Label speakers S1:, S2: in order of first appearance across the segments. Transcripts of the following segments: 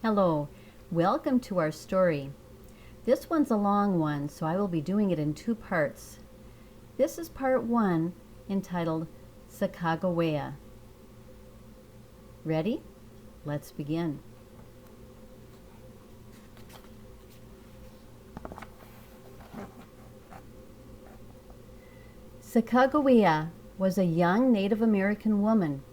S1: Hello, welcome to our story. This one's a long one, so I will be doing it in two parts. This is part one, entitled Sacagawea. Ready? Let's begin. Sacagawea was a young Native American woman.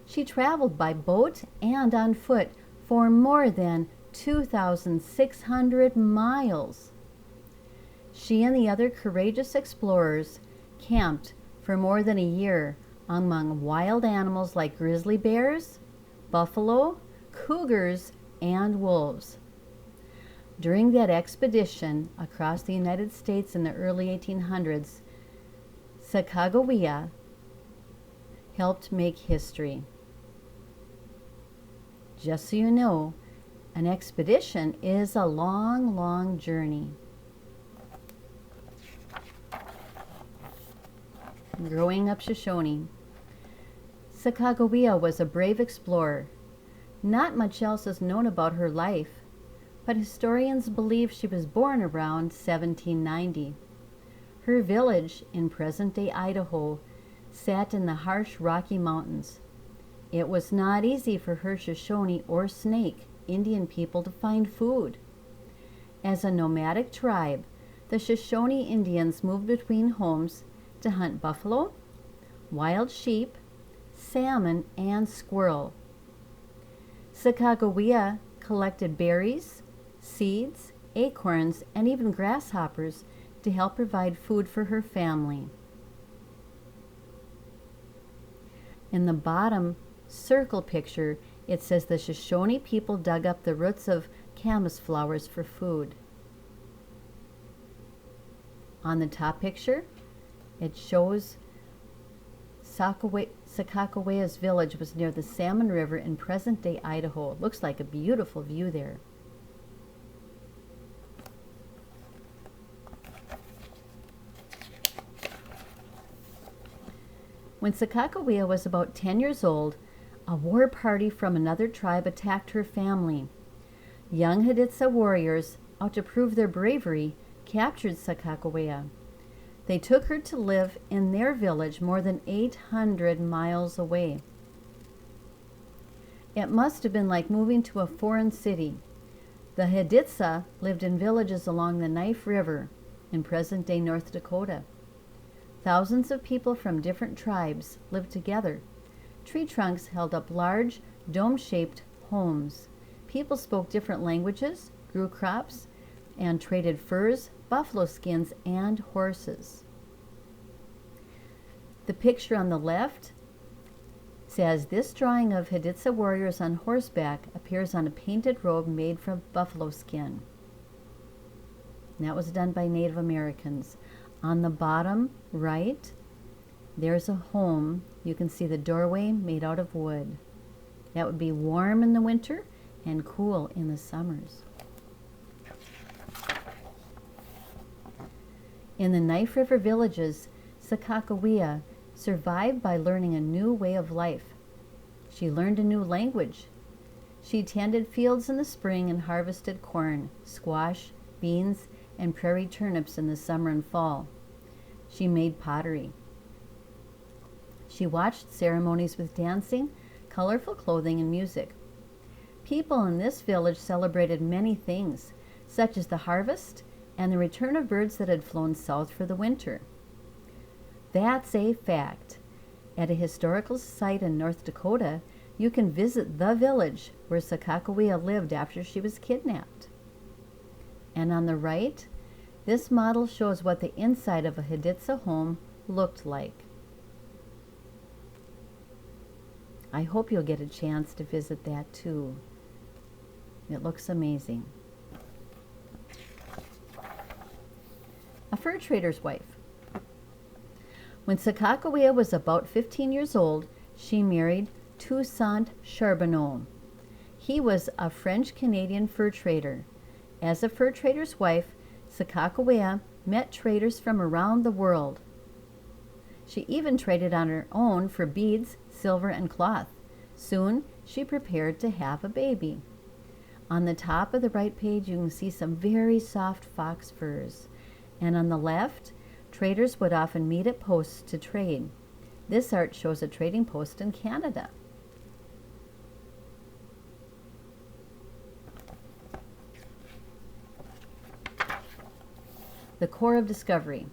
S1: She traveled by boat and on foot for more than 2,600 miles. She and the other courageous explorers camped for more than a year among wild animals like grizzly bears, buffalo, cougars, and wolves. During that expedition across the United States in the early 1800s, Sacagawea helped make history. Just so you know, an expedition is a long, long journey. Growing up Shoshone, Sacagawea was a brave explorer. Not much else is known about her life, but historians believe she was born around 1790. Her village in present-day Idaho sat in the harsh Rocky Mountains. It was not easy for her Shoshone or Snake Indian people to find food. As a nomadic tribe, the Shoshone Indians moved between homes to hunt buffalo, wild sheep, salmon, and squirrel. Sacagawea collected berries, seeds, acorns, and even grasshoppers to help provide food for her family. In the bottom circle picture, it says the Shoshone people dug up the roots of camas flowers for food. On the top picture, it shows Sacagawea's village was near the Salmon River in present-day Idaho. It looks like a beautiful view there. When Sacagawea was about 10 years old, a war party from another tribe attacked her family. Young Hidatsa warriors, out to prove their bravery, captured Sacagawea. They took her to live in their village more than 800 miles away. It must have been like moving to a foreign city. The Hidatsa lived in villages along the Knife River in present-day North Dakota. Thousands of people from different tribes lived together. Tree trunks held up large, dome-shaped homes. People spoke different languages, grew crops, and traded furs, buffalo skins, and horses. The picture on the left says this drawing of Hidatsa warriors on horseback appears on a painted robe made from buffalo skin. And that was done by Native Americans. On the bottom right, there's a home. You can see the doorway made out of wood. That would be warm in the winter and cool in the summers. In the Knife River villages, Sacagawea survived by learning a new way of life. She learned a new language. She tended fields in the spring and harvested corn, squash, beans, and prairie turnips in the summer and fall. She made pottery. She watched ceremonies with dancing, colorful clothing, and music. People in this village celebrated many things, such as the harvest and the return of birds that had flown south for the winter. That's a fact. At a historical site in North Dakota, you can visit the village where Sacagawea lived after she was kidnapped. And on the right, this model shows what the inside of a Hidatsa home looked like. I hope you'll get a chance to visit that too. It looks amazing. A fur trader's wife. When Sacagawea was about 15 years old, she married Toussaint Charbonneau. He was a French-Canadian fur trader. As a fur trader's wife, Sacagawea met traders from around the world. She even traded on her own for beads, silver, and cloth. Soon, she prepared to have a baby. On the top of the right page, you can see some very soft fox furs. And on the left, traders would often meet at posts to trade. This art shows a trading post in Canada. The Corps of Discovery.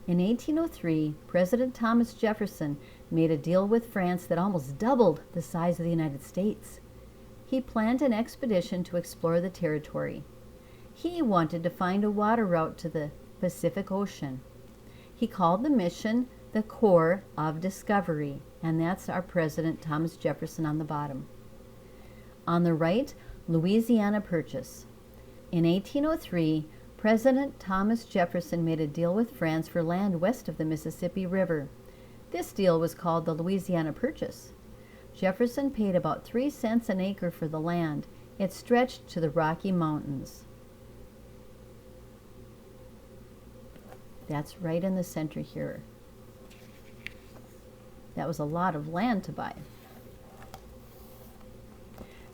S1: In 1803, President Thomas Jefferson made a deal with France that almost doubled the size of the United States. He planned an expedition to explore the territory. He wanted to find a water route to the Pacific Ocean. He called the mission the Corps of Discovery, and that's our President Thomas Jefferson on the bottom. On the right, Louisiana Purchase. In 1803, President Thomas Jefferson made a deal with France for land west of the Mississippi River. This deal was called the Louisiana Purchase. Jefferson paid about 3 cents an acre for the land. It stretched to the Rocky Mountains. That's right in the center here. That was a lot of land to buy.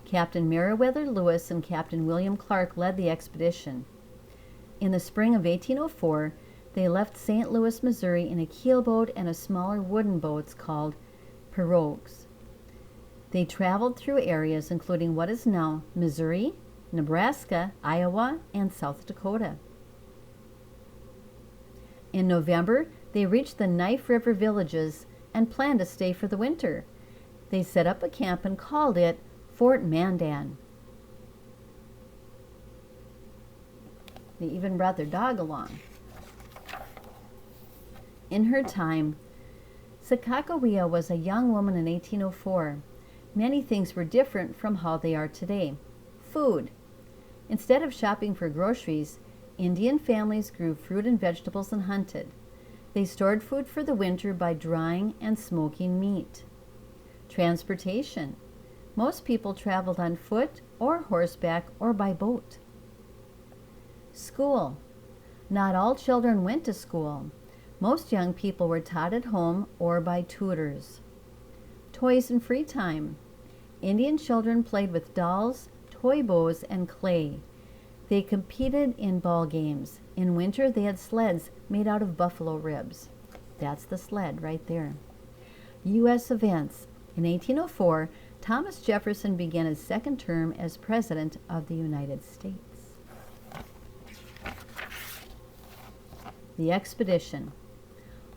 S1: Captain Meriwether Lewis and Captain William Clark led the expedition. In the spring of 1804, they left St. Louis, Missouri in a keelboat and a smaller wooden boats called pirogues. They traveled through areas including what is now Missouri, Nebraska, Iowa, and South Dakota. In November, they reached the Knife River villages and planned to stay for the winter. They set up a camp and called it Fort Mandan. They even brought their dog along. In her time, Sacagawea was a young woman in 1804. Many things were different from how they are today. Food. Instead of shopping for groceries, Indian families grew fruit and vegetables and hunted. They stored food for the winter by drying and smoking meat. Transportation. Most people traveled on foot or horseback or by boat. School. Not all children went to school. Most young people were taught at home or by tutors. Toys and free time. Indian children played with dolls, toy bows, and clay. They competed in ball games. In winter, they had sleds made out of buffalo ribs. That's the sled right there. U.S. events. In 1804, Thomas Jefferson began his second term as President of the United States. The expedition.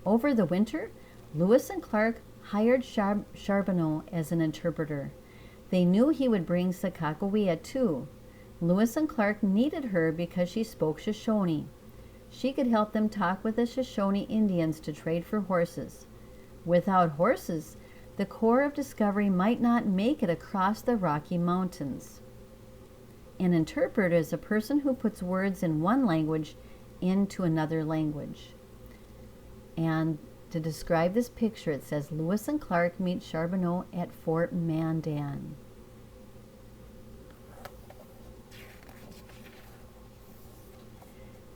S1: Over the winter, Lewis and Clark hired Charbonneau as an interpreter. They knew he would bring Sacagawea too. Lewis and Clark needed her because she spoke Shoshone. She could help them talk with the Shoshone Indians to trade for horses. Without horses, the Corps of Discovery might not make it across the Rocky Mountains. An interpreter is a person who puts words in one language into another language. And to describe this picture, it says Lewis and Clark meet Charbonneau at Fort Mandan.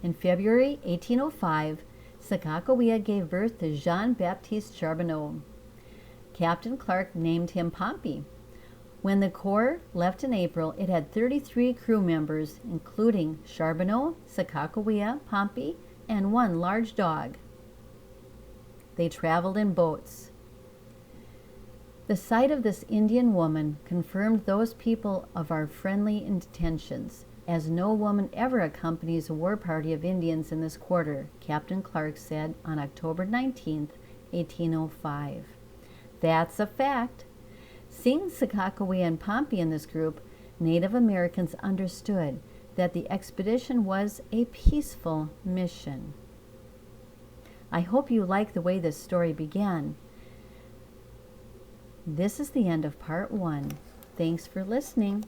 S1: In February 1805, Sacagawea gave birth to Jean-Baptiste Charbonneau. Captain Clark named him Pompey. When the Corps left in April, it had 33 crew members, including Charbonneau, Sacagawea, Pompey, and one large dog. They traveled in boats. The sight of this Indian woman confirmed those people of our friendly intentions, as no woman ever accompanies a war party of Indians in this quarter, Captain Clark said on October 19, 1805. That's a fact. Seeing Sacagawea and Pompey in this group, Native Americans understood that the expedition was a peaceful mission. I hope you like the way this story began. This is the end of part 1. Thanks for listening.